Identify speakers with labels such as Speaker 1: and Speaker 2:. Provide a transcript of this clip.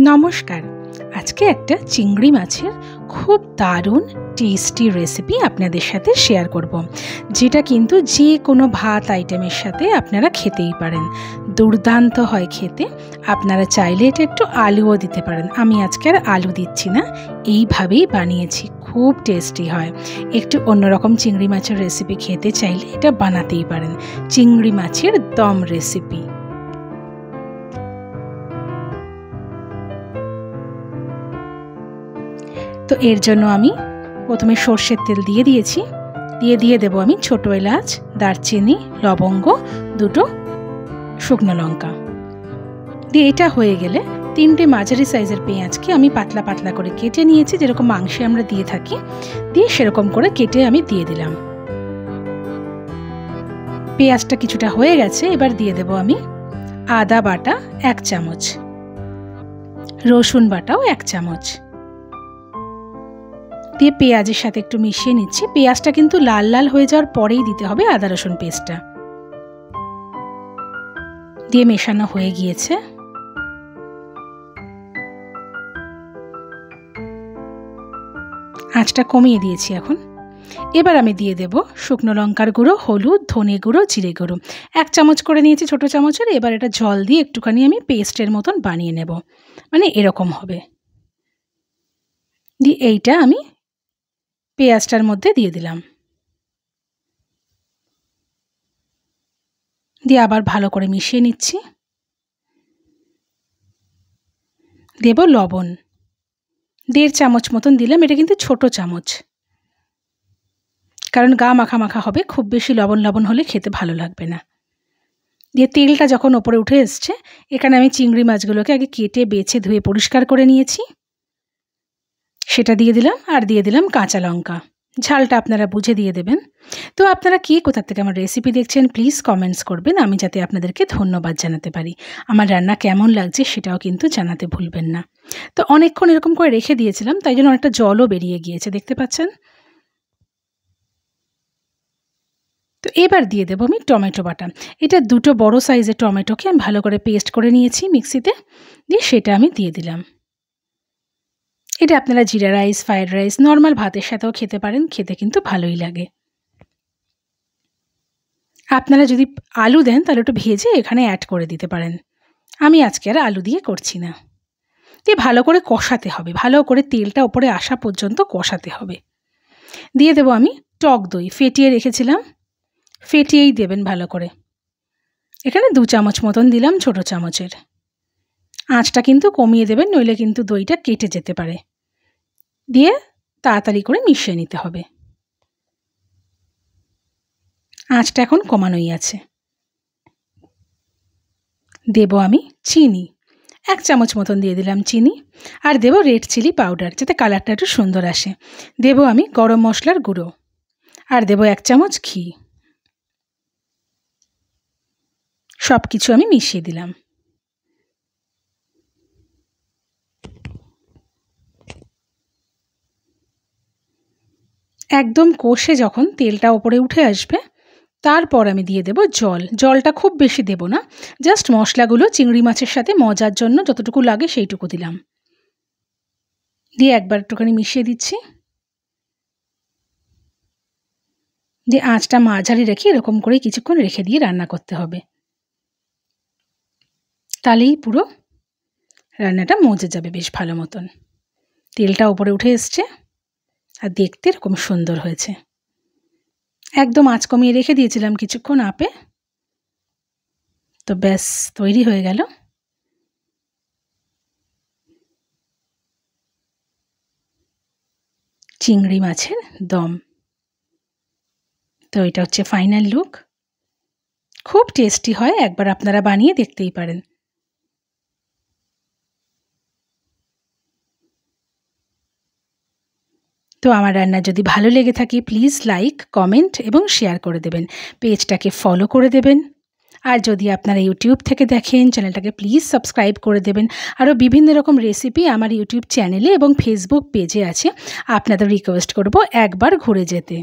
Speaker 1: নমস্কার। আজকে একটা চিংড়ি মাছের খুব দারুণ টেস্টি রেসিপি আপনাদের সাথে শেয়ার করব, যেটা কিন্তু যে কোনো ভাত আইটেমের সাথে আপনারা খেতেই পারেন। দুর্দান্ত হয় খেতে। আপনারা চাইলে এটা একটু আলুও দিতে পারেন। আমি আজকে আর আলু দিচ্ছি না, এইভাবেই বানিয়েছি। খুব টেস্টি হয়। একটু অন্যরকম চিংড়ি মাছের রেসিপি খেতে চাইলে এটা বানাতেই পারেন। চিংড়ি মাছের দম রেসিপি। তো এর জন্য আমি প্রথমে সর্ষের তেল দিয়ে দিয়েছি। দিয়ে দেবো আমি ছোটো এলাচ, দারচিনি, লবঙ্গ, দুটো শুকনো লঙ্কা। দিয়ে এটা হয়ে গেলে 3টে মাঝারি সাইজের পেঁয়াজকে আমি পাতলা পাতলা করে কেটে নিয়েছি, যেরকম মাংসে আমরা দিয়ে থাকি। দিয়ে সেরকম করে কেটে আমি দিয়ে দিলাম। পেঁয়াজটা কিছুটা হয়ে গেছে, এবার দিয়ে দেবো আমি আদা বাটা 1 চামচ, রসুন বাটাও 1 চামচ। দিয়ে পেঁয়াজের সাথে একটু মিশিয়ে নিচ্ছি। পেঁয়াজটা কিন্তু লাল লাল হয়ে যাওয়ার পরেই দিতে হবে আদা রসুন পেস্টটা। দিয়ে মেশানো হয়ে গিয়েছে। আঁচটা কমিয়ে দিয়েছি এখন। এবার আমি দিয়ে দেব শুকনো লঙ্কার গুঁড়ো, হলুদ, ধনে গুঁড়ো, জিরে গুঁড়ো 1 চামচ করে নিয়েছি ছোটো চামচের। এবার এটা জল দিয়ে একটুখানি আমি পেস্টের মতন বানিয়ে নেব, মানে এরকম হবে। দিয়ে এইটা আমি পেঁয়াজটার মধ্যে দিয়ে দিলাম। দিয়ে আবার ভালো করে মিশিয়ে নিচ্ছি। দেব লবণ 1.5 চামচ মতন দিলাম। এটা কিন্তু ছোট চামচ, কারণ গা মাখা মাখা হবে। খুব বেশি লবণ হলে খেতে ভালো লাগবে না। দিয়ে তেলটা যখন ওপরে উঠে এসছে, এখানে আমি চিংড়ি মাছগুলোকে আগে কেটে বেছে ধুয়ে পরিষ্কার করে নিয়েছি, সেটা দিয়ে দিলাম। আর দিয়ে দিলাম কাঁচা লঙ্কা। ঝালটা আপনারা বুঝে দিয়ে দেবেন। তো আপনারা কে কোথা থেকে আমার রেসিপি দেখছেন প্লিজ কমেন্টস করবেন, আমি যাতে আপনাদেরকে ধন্যবাদ জানাতে পারি। আমার রান্না কেমন লাগছে সেটাও কিন্তু জানাতে ভুলবেন না। তো অনেকক্ষণ এরকম করে রেখে দিয়েছিলাম, তাই জন্য অনেকটা জলও বেরিয়ে গিয়েছে, দেখতে পাচ্ছেন। তো এবার দিয়ে দেবো আমি টমেটো বাটা। এটা 2টো বড় সাইজের টমেটোকে আমি ভালো করে পেস্ট করে নিয়েছি মিক্সিতে। দিয়ে সেটা আমি দিয়ে দিলাম। এটা আপনারা জিরা রাইস, ফ্রাইড রাইস, নর্মাল ভাতের সাথেও খেতে পারেন, খেতে কিন্তু ভালোই লাগে। আপনারা যদি আলু দেন তাহলে একটু ভেজে এখানে অ্যাড করে দিতে পারেন। আমি আজকে আর আলু দিয়ে করছি না। দিয়ে ভালো করে কষাতে হবে, ভালো করে তেলটা ওপরে আসা পর্যন্ত কষাতে হবে। দিয়ে দেবো আমি টক দই, ফেটিয়ে রেখেছিলাম। ফেটিয়েই দেবেন ভালো করে। এখানে 2 চামচ মতন দিলাম ছোটো চামচের। আঁচটা কিন্তু কমিয়ে দেবেন, নইলে কিন্তু দইটা কেটে যেতে পারে। দিয়ে তাড়াতাড়ি করে মিশিয়ে নিতে হবে। আঁচটা এখন কমানোই আছে। দেব আমি চিনি 1 চামচ মতন দিয়ে দিলাম চিনি। আর দেব রেড চিলি পাউডার, যাতে কালারটা একটু সুন্দর আসে। দেব আমি গরম মশলার গুঁড়ো। আর দেব 1 চামচ ঘি। সব কিছু আমি মিশিয়ে দিলাম। একদম কষে যখন তেলটা ওপরে উঠে আসবে, তারপর আমি দিয়ে দেব জল। জলটা খুব বেশি দেব না, জাস্ট মশলাগুলো চিংড়ি মাছের সাথে মজার জন্য যতটুকু লাগে সেইটুকু দিলাম। দিয়ে একবার একটুখানি মিশিয়ে দিচ্ছি। দিয়ে আঁচটা মাঝারি রেখে এরকম করে কিছুক্ষণ রেখে দিয়ে রান্না করতে হবে। তাহলেই পুরো রান্নাটা মজে যাবে বেশ ভালো মতন। তেলটা ওপরে উঠে এসছে আর দেখতে এরকম সুন্দর হয়েছে। একদম আঁচ কমিয়ে রেখে দিয়েছিলাম কিছুক্ষণ আপে। তো ব্যাস তৈরি হয়ে গেল চিংড়ি মাছের দম। তো এটা হচ্ছে ফাইনাল লুক। খুব টেস্টি হয়, একবার আপনারা বানিয়ে দেখতেই পারেন। তো আমার রান্না যদি ভালো লেগে থাকে প্লিজ লাইক, কমেন্ট এবং শেয়ার করে দেবেন। পেজটাকে ফলো করে দেবেন। আর যদি আপনারা ইউটিউব থেকে দেখেন, চ্যানেলটাকে প্লিজ সাবস্ক্রাইব করে দেবেন। আরও বিভিন্ন রকম রেসিপি আমার ইউটিউব চ্যানেলে এবং ফেসবুক পেজে আছে। আপনাদের রিকোয়েস্ট করব একবার ঘুরে যেতে।